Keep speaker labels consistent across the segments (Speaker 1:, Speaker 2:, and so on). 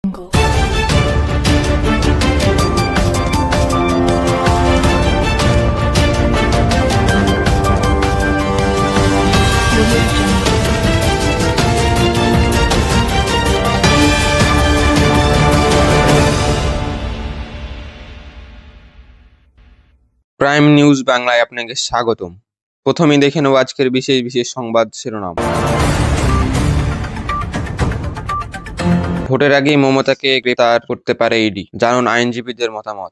Speaker 1: Jungle.
Speaker 2: Prime news বাংলায় আপনাকে স্বাগতম। প্রথমেই দেখে নেব আজকের বিশেষ বিশেষ সংবাদ শিরোনাম। ভোটের আগেই মমতাকে গ্রেফতার করতে পারে ইডি, জানুন আইনজীবীদের মতামত।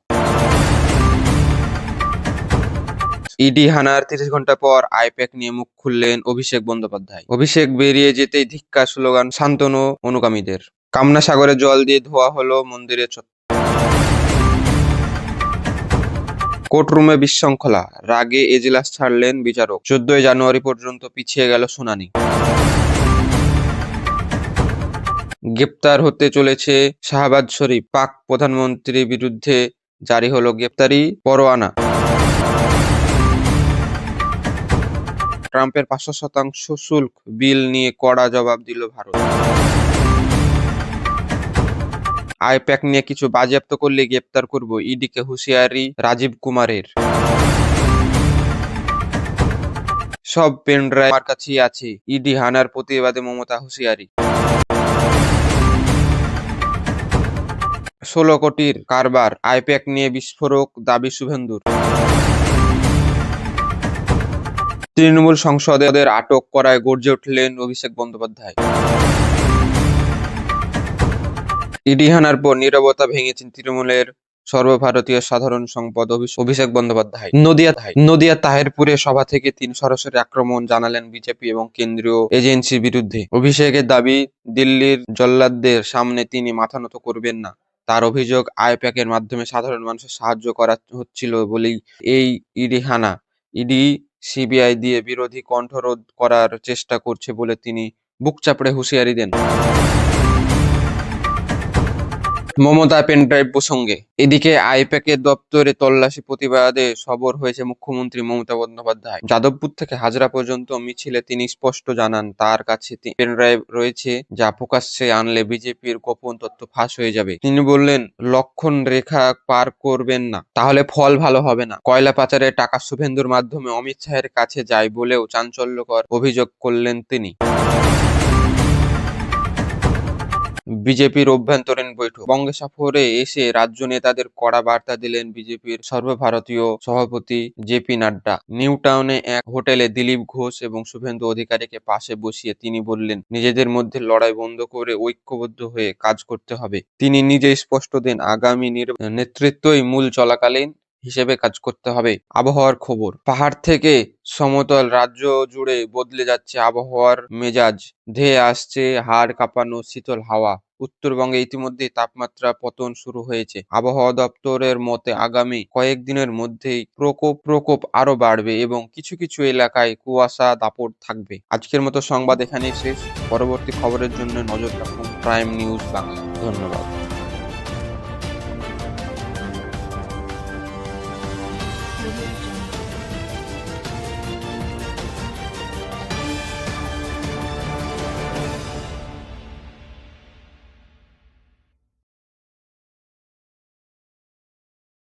Speaker 2: ইডি হানার 30 ঘন্টা পর আইপ্যাক নিয়ে মুখ খুললেন অভিষেক বন্দ্যোপাধ্যায়। অভিষেক বেরিয়ে যেতেই ধিক্কার স্লোগান শান্তনু অনুগামীদের। কামনা সাগরে জল দিয়ে ধোয়া হলো মন্দিরের চত্বর। কোর্টরুমে বিশৃঙ্খলা, রাগে এজলাস ছাড়লেন বিচারক। 14 জানুয়ারি পর্যন্ত পিছিয়ে গেল শুনানি। গ্রেপ্তার হতে চলেছে শাহবাজ শরীফ, পাক প্রধানমন্ত্রীর বিরুদ্ধে জারি হলো গ্রেপ্তারি পরোয়ানা। ট্রাম্পের 500% শুল্ক বিল নিয়ে কড়া জবাব দিল ভারত। আইপ্যাক নিয়ে কিছু বাজেয়াপ্ত করলে গ্রেপ্তার করব, ইডিকে হুঁশিয়ারি রাজীব কুমারের। সব পেনড্রাইভ আমার কাছেই আছে, ইডি হানার প্রতিবাদে মমতা হুঁশিয়ারি। 16 কোটির কারবার, আইপ্যাক নিয়ে বিস্ফোরক দাবি শুভেন্দুর। তৃণমূল সংসদের আটক করায় গর্জে উঠলেন অভিষেক বন্দ্যোপাধ্যায়। ইডি হানার পর নীরবতা ভেঙেছেন তৃণমূলের সর্বভারতীয় সাধারণ সম্পাদক অভিষেক বন্দ্যোপাধ্যায়। নদিয়া তাহেরপুরে সভা থেকে তিনি সরাসরি আক্রমণ জানালেন বিজেপি এবং কেন্দ্রীয় এজেন্সির বিরুদ্ধে। অভিষেকের দাবি, দিল্লির জল্লাদদের সামনে তিনি মাথা নত করবেন না। তার অভিযোগ, আইপ্যাকের মাধ্যমে সাধারণ মানুষের সাহায্য করা হচ্ছিল বলেই এই ইডি হানা। ইডি সিবিআই দিয়ে বিরোধী কণ্ঠরোধ করার চেষ্টা করছে বলে তিনি বুক চাপড়ে হুঁশিয়ারি দেন। মমতা পেনড্রাইভ প্রসঙ্গে, এদিকে আইপ্যাকের দপ্তরে তল্লাশি প্রতিবাদে সরব হয়েছে মুখ্যমন্ত্রী মমতা বন্দ্যোপাধ্যায়। যাদবপুর থেকে হাজরা পর্যন্ত মিছিলে তিনি স্পষ্ট জানান তার কাছে পেনড্রাইভ রয়েছে, যা প্রকাশ্যে আনলে বিজেপির গোপন তথ্য ফাঁস হয়ে যাবে। তিনি বললেন, লক্ষণ রেখা পার করবেন না, তাহলে ফল ভালো হবে না। কয়লা পাচারের টাকা শুভেন্দুর মাধ্যমে অমিত শাহের কাছে যায় বলেও চাঞ্চল্যকর অভিযোগ করলেন তিনি। বিজেপির অভ্যন্তরীণ বৈঠক, বঙ্গে সফরে এসে রাজ্য নেতাদের কড়া বার্তা দিলেন বিজেপির সর্বভারতীয় সভাপতি জেপি নাড্ডা। নিউ টাউনে এক হোটেলে দিলীপ ঘোষ এবং শুভেন্দু অধিকারীকে পাশে বসিয়ে তিনি বললেন, নিজেদের মধ্যে লড়াই বন্ধ করে ঐক্যবদ্ধ হয়ে কাজ করতে হবে। তিনি নিজে স্পষ্ট দেন, আগামী নেতৃত্বই মূল চলাকালীন হিসেবে কাজ করতে হবে। আবহাওয়ার খবর, পাহাড় থেকে সমতল রাজ্য জুড়ে বদলে যাচ্ছে আবহাওয়ার মেজাজ। ধেয়ে আসছে হাড় কাঁপানো শীতল হাওয়া। উত্তরবঙ্গে ইতিমধ্যেই তাপমাত্রা পতন শুরু হয়েছে। আবহাওয়া দপ্তরের মতে আগামী কয়েকদিনের মধ্যেই প্রকোপ আরো বাড়বে এবং কিছু কিছু এলাকায় কুয়াশা দাপট থাকবে। আজকের মতো সংবাদ এখানেই শেষ। পরবর্তী খবরের জন্য নজর রাখুন প্রাইম নিউজ বাংলা। ধন্যবাদ।